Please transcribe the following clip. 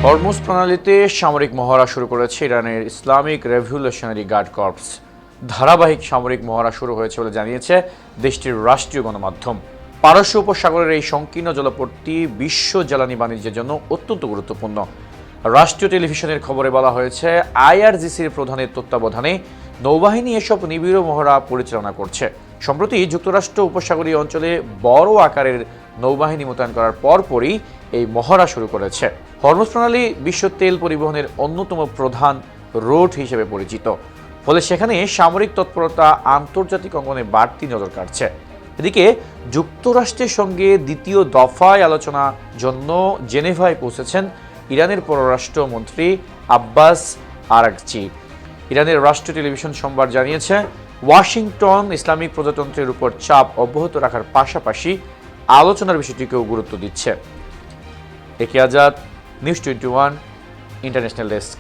Hormuz প্রণালীতে সামরিক মহড়া শুরু করেছে ইরানের ইসলামিক রেভলিউশনারি গার্ড কর্পস। ধারাবাহিক সামরিক মহড়া শুরু হয়েছে বলে জানিয়েছে দেশটির রাষ্ট্রীয় গণমাধ্যম। পারস্য উপসাগরের এই সংকীর্ণ জলপথটি বিশ্ব জ্বালানি বাণিজ্যের জন্য অত্যন্ত গুরুত্বপূর্ণ। রাষ্ট্রীয় টেলিভিশনের খবরে বলা হয়েছে, আইআরজিসির প্রধানের তত্ত্বাবধানে নৌবাহিনী এসব নিবিড় মহড়া পরিচালনা করছে। সম্প্রতি যুক্তরাষ্ট্র উপসাগরীয় অঞ্চলে বড় আকারের নৌবাহিনী মোতায়েন করার পরপরই এই মহড়া শুরু করেছে। হরমুজ প্রণালী বিশ্ব তেল পরিবহনের অন্যতম প্রধান রোড হিসেবে পরিচিত, ফলে সেখানে সামরিক তৎপরতা আন্তর্জাতিক অঙ্গনে বাড়তি নজর কাড়ছে। এদিকে যুক্তরাষ্ট্রের সঙ্গে দ্বিতীয় দফায় আলোচনার জন্য জেনেভায় পৌঁছেছেন ইরানের পররাষ্ট্রমন্ত্রী আব্বাস আরাগচি। ইরানের রাষ্ট্রীয় টেলিভিশন সোমবার জানিয়েছে, ওয়াশিংটন ইসলামিক প্রজাতন্ত্রের উপর চাপ অব্যাহত রাখার পাশাপাশি আলোচনার বিষয়টিকেও গুরুত্ব দিচ্ছে। একে আজাদ, নিউজ 21 ইন্টারন্যাশনাল ডেস্ক।